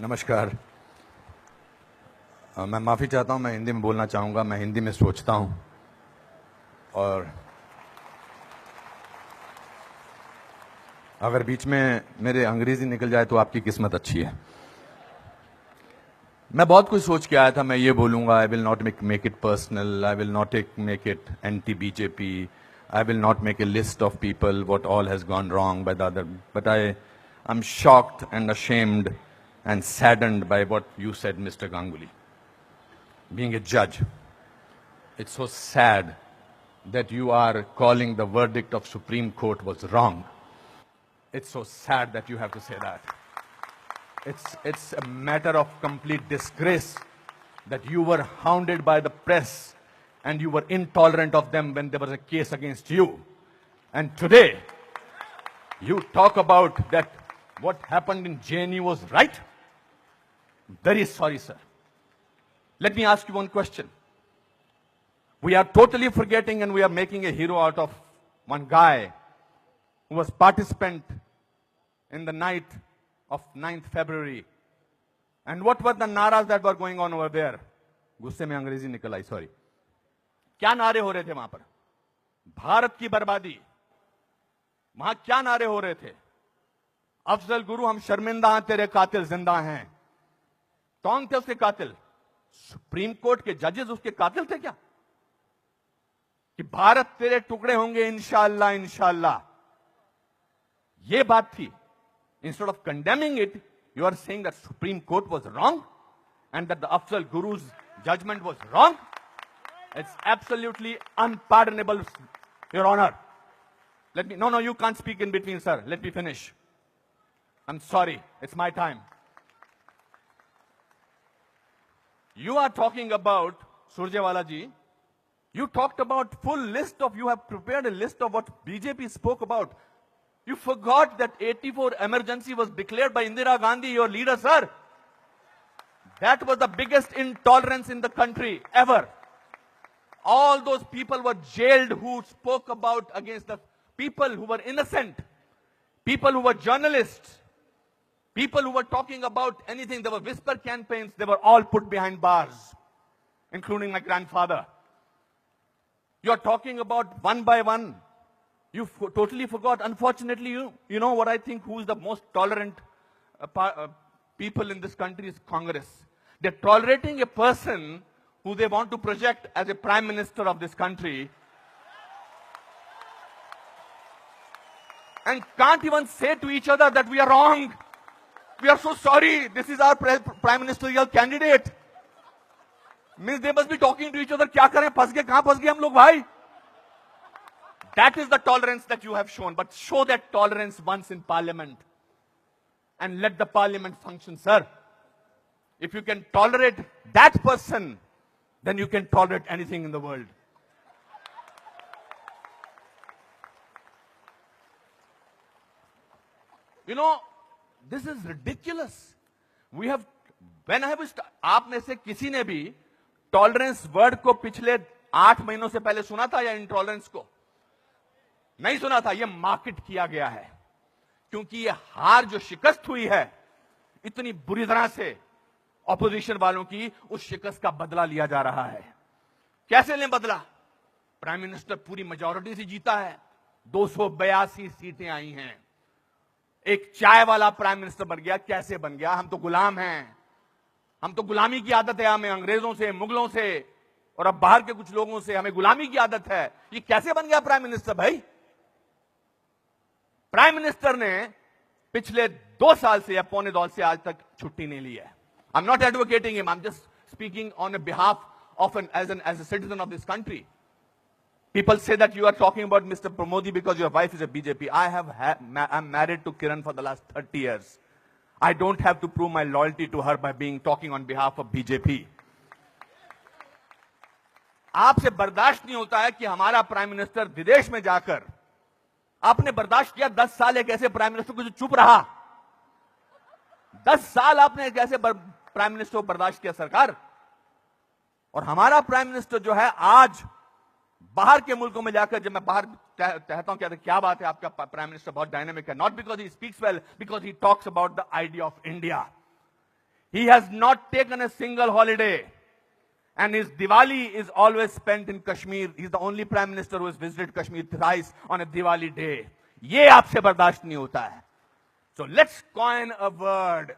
नमस्कार। मैं माफ़ी चाहता हूं, मैं हिंदी में बोलना चाहूँगा। मैं हिंदी में सोचता हूं और अगर बीच में मेरे अंग्रेजी निकल जाए तो आपकी किस्मत अच्छी है। मैं बहुत कुछ सोच के आया था। मैं ये बोलूँगा, I will not make it personal, I will not make it anti BJP, I will not make a list of people what all has gone wrong by the other, but I am shocked and ashamed and saddened by what you said, Mr. Ganguly. Being a judge, it's so sad that you are calling the verdict of Supreme Court was wrong. It's so sad that you have to say that. It's a matter of complete disgrace that you were hounded by the press and you were intolerant of them when there was a case against you. And today, you talk about that what happened in JNU was right. Very sorry, sir. Let me ask you one question. We are totally forgetting and we are making a hero out of one guy who was participant in the night of 9th February. And what were the naras that were going on over there? गुस्से में अंग्रेजी निकल आई, sorry. क्या नारे हो रहे थे वहां पर? भारत की बर्बादी। वहां क्या नारे हो रहे थे? अफजल गुरु, हम शर्मिंदा हैं, तेरे कातिल जिंदा हैं। कौन थे उसके कातिल? सुप्रीम कोर्ट के जजेस उसके कातिल थे क्या? कि भारत तेरे टुकड़े होंगे इंशाअल्लाह इंशाअल्लाह, ये बात थी। Instead of condemning it, you are saying that Supreme Court was wrong and that the Afzal Guru's judgement was wrong. It's absolutely unpardonable, your honour. Let me, no, you can't speak in between, sir. Let me finish. I'm sorry, it's my time. You are talking about, Surjewala ji, you talked about full list of, you have prepared a list of what BJP spoke about. You forgot that 84 emergency was declared by Indira Gandhi, your leader, sir. That was the biggest intolerance in the country ever. All those people were jailed who spoke about against the people who were innocent, people who were journalists, people who were talking about anything. There were whisper campaigns. They were all put behind bars, including my grandfather. You are talking about one by one. You totally forgot. Unfortunately, you know what I think, who is the most tolerant people in this country is Congress. They're tolerating a person who they want to project as a prime minister of this country and can't even say to each other that we are wrong. We are so sorry. This is our prime ministerial candidate. Means they must be talking to each other. क्या करें? फंस गए, कहां फंस गए हम लोग भाई? That is the tolerance that you have shown. But show that tolerance once in parliament and let the parliament function, sir. If you can tolerate that person, then you can tolerate anything in the world. You know, this is ridiculous. We have, when I was, आप में से किसी ने भी tolerance word को पिछले 8 महीनों से पहले सुना था या इंटॉलरेंस को? नहीं सुना था। ये मार्केट किया गया है क्योंकि ये हार जो शिकस्त हुई है इतनी बुरी तरह से ऑपोजिशन वालों की, उस शिकस्त का बदला लिया जा रहा है। कैसे लें बदला? प्राइम मिनिस्टर पूरी मेजॉरिटी से जीता है, 282 सीटें आई हैं। एक चाय वाला प्राइम मिनिस्टर बन गया। कैसे बन गया? हम तो गुलाम हैं, हम तो गुलामी की आदत है, हमें अंग्रेजों से, मुगलों से और अब बाहर के कुछ लोगों से हमें गुलामी की आदत है। ये कैसे बन गया प्राइम मिनिस्टर भाई? प्राइम मिनिस्टर ने पिछले 2 साल से या पौने 2 से आज तक छुट्टी नहीं ली है। I am not advocating him, I am just speaking on behalf of as a citizen of this country. People say that you are talking about Mr. Pramodi because your wife is a BJP. I'm married to Kiran for the last 30 years. I don't have to prove my loyalty to her by talking on behalf of BJP. आपसे बर्दाश्त नहीं होता है कि हमारा prime minister विदेश में जाकर, आपने बर्दाश्त किया 10 साल एक ऐसे प्राइम मिनिस्टर को जो चुप रहा। 10 साल आपने एक ऐसे प्राइम मिनिस्टर को बर्दाश्त किया सरकार। और हमारा प्राइम मिनिस्टर जो है आज बाहर के मुल्कों में जाकर, जब मैं बाहर कहता हूं क्या बात है आपका प्राइम मिनिस्टर बहुत डायनामिक है, not because he speaks well, because he talks about the idea of India. He has not taken a single holiday. And his Diwali is always spent in Kashmir. He's the only prime minister who has visited Kashmir thrice on a Diwali day. ये आपसे बर्दाश्त नहीं होता है. So let's coin a word.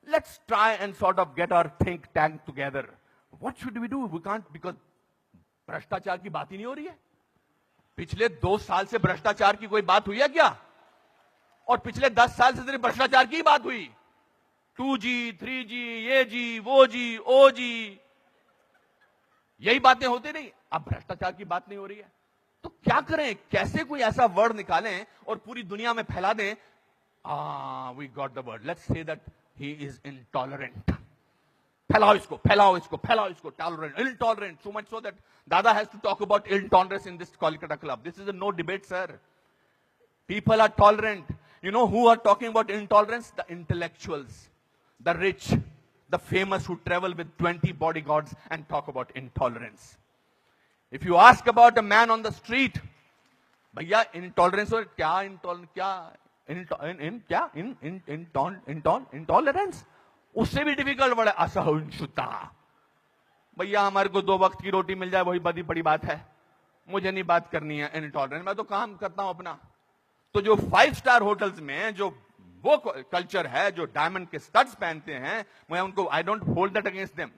Let's try and sort of get our think tank together. What should we do? We can't, because भ्रष्टाचार की बात ही नहीं हो रही है. पिछले 2 साल से भ्रष्टाचार की कोई बात हुई है क्या? और पिछले 10 साल से सिर्फ भ्रष्टाचार की बात हुई. 2G, 3G, ये जी, वो जी, ओ जी, यही बातें होती नहीं. अब भ्रष्टाचार की बात नहीं हो रही है. तो क्या करें? कैसे कोई ऐसा वर्ड निकालें और पूरी दुनिया में फैला दें? We got the word. Let's say that he is intolerant. फैलाओ इसको, फैलाओ इसको, फैलाओ इसको. Tolerant, intolerant. So much so that Dada has to talk about intolerance in this Kolkata club. This is a no debate, sir. People are tolerant. You know who are talking about intolerance? The intellectuals, the rich, the famous who travel with 20 bodyguards and talk about intolerance. If you ask about a man on the street, भैया intolerance और क्या intolerance उससे भी difficult word है असहिष्णुता. भैया हमारे को 2 वक्त की रोटी मिल जाए वही बड़ी बात है. मुझे नहीं बात करनी है इनटॉलरेंस. मैं तो काम करता हूं अपना. तो जो 5 स्टार होटल्स में जो वो कल्चर है, जो डायमंड के स्टड्स पहनते हैं, मैं उनको I don't hold that against them.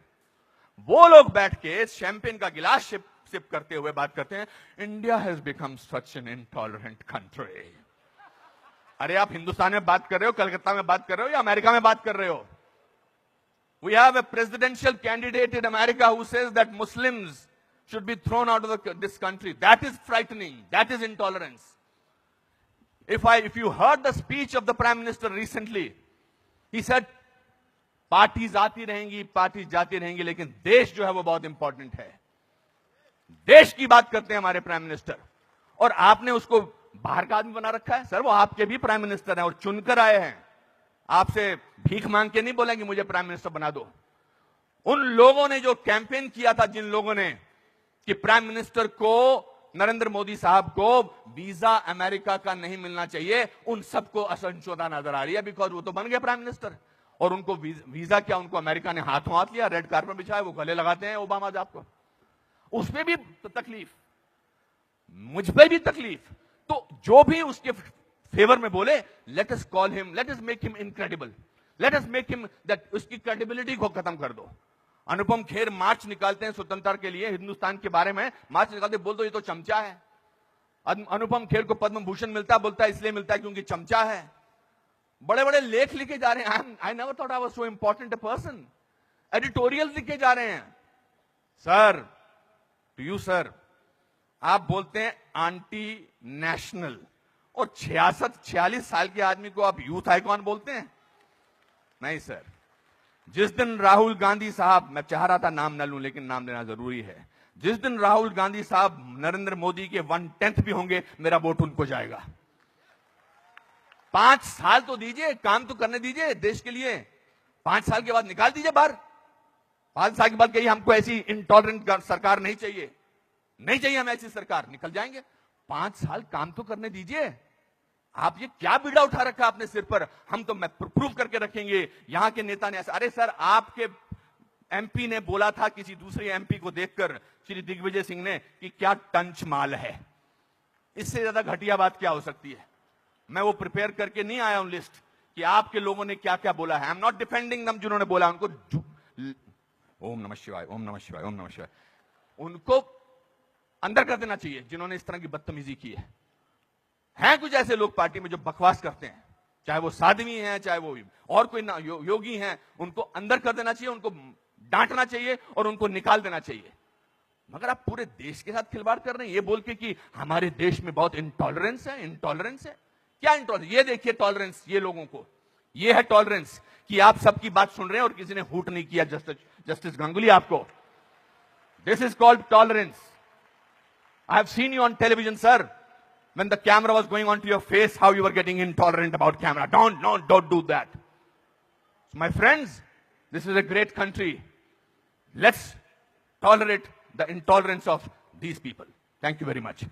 वो लोग बैठ के शैंपेन का गिलास सिप करते हुए बात करते हैं, India has become such an intolerant country. अरे आप हिंदुस्तान में बात कर रहे हो, कलकत्ता में बात कर रहे हो या अमेरिका में बात कर रहे हो? We have a presidential candidate in America who says that Muslims should be thrown out of this country. That is frightening. That is intolerance. If you heard the speech of the Prime Minister recently, he said, parties आती रहेंगी, parties जाती रहेंगी, लेकिन देश जो है वो बहुत इंपॉर्टेंट है. देश की बात करते हैं हमारे प्राइम मिनिस्टर. और आपने उसको बाहर का आदमी बना रखा है. सर वो आपके भी प्राइम मिनिस्टर हैं और चुनकर आए हैं. आपसे भीख मांग के नहीं बोलेंगे मुझे प्राइम मिनिस्टर बना दो. उन लोगों ने जो कैंपेन किया था, जिन लोगों ने कि प्राइम मिनिस्टर को, नरेंद्र मोदी साहब को वीजा अमेरिका का नहीं मिलना चाहिए, उन सबको असहिष्णुता नजर आ रही है. बिकॉज वो तो बन गए प्राइम मिनिस्टर और उनको वीजा क्या, उनको अमेरिका ने हाथों हाथ लिया, रेड कार्पेट बिछाया, वो गले लगाते हैं ओबामा साहब को. उसमें भी तो तकलीफ, मुझ पर भी तकलीफ. तो जो भी उसके फेवर में बोले, let us call him, let us make him incredible, let us make him that, उसकी क्रेडिबिलिटी को खत्म कर दो. अनुपम खेर मार्च निकालते हैं स्वतंत्रता के लिए, हिंदुस्तान के बारे में मार्च निकालते, बोल दो ये तो चमचा है. अनुपम खेर को पद्म भूषण मिलता, बोलता है इसलिए मिलता है क्योंकि चमचा है. बड़े बड़े लेख लिखे जा रहे हैं. I never thought I was so important a person. Editorial लिखे जा रहे हैं. सर, टू यू सर, आप बोलते हैं एंटी नेशनल, और 46 साल के आदमी को आप यूथ आइकॉन बोलते हैं? नहीं सर. जिस दिन राहुल गांधी साहब, मैं चाह रहा था नाम न लूं लेकिन नाम लेना जरूरी है, जिस दिन राहुल गांधी साहब नरेंद्र मोदी के 1/10 भी होंगे, मेरा वोट उनको जाएगा. 5 साल तो दीजिए, काम तो करने दीजिए देश के लिए. 5 साल के बाद निकाल दीजिए बाहर. 5 साल के बाद कहिए हमको ऐसी इंटॉलरेंट सरकार नहीं चाहिए, नहीं चाहिए हमें ऐसी सरकार, निकल जाएंगे. 5 साल काम तो करने दीजिए. आप ये क्या बीड़ा उठा रखा अपने सिर पर, हम तो मैं प्रूव करके रखेंगे, यहां के नेता ने ऐसा. अरे सर, आपके एमपी ने बोला था किसी दूसरे एमपी को देखकर, श्री दिग्विजय सिंह ने, कि क्या टंच माल है. इससे ज्यादा घटिया बात क्या हो सकती है. मैं वो प्रिपेयर करके नहीं आया हूं लिस्ट कि आपके लोगों ने क्या क्या बोला है. आई एम नॉट डिफेंडिंग दम. जिन्होंने बोला उनको ओम नमः शिवाय, ओम नमः शिवाय, ओम नमः शिवाय, उनको अंदर कर देना चाहिए जिन्होंने इस तरह की बदतमीजी की है. हैं कुछ ऐसे लोग पार्टी में जो बकवास करते हैं, चाहे वो साध्वी हैं, चाहे वो और कोई ना योगी हैं, उनको अंदर कर देना चाहिए, उनको डांटना चाहिए और उनको निकाल देना चाहिए. मगर आप पूरे देश के साथ खिलवाड़ कर रहे हैं ये बोल के कि हमारे देश में बहुत इंटॉलरेंस है. इंटॉलरेंस है क्या? इंटॉलरेंस ये देखिए, टॉलरेंस ये लोगों को, ये है टॉलरेंस कि आप सबकी बात सुन रहे हैं और किसी ने हूट नहीं किया. जस्टिस गांगुली आपको, this is called tolerance. I have seen you on television, sir, when the camera was going on to your face, how you were getting intolerant about camera. Don't do that. So my friends, this is a great country. Let's tolerate the intolerance of these people. Thank you very much.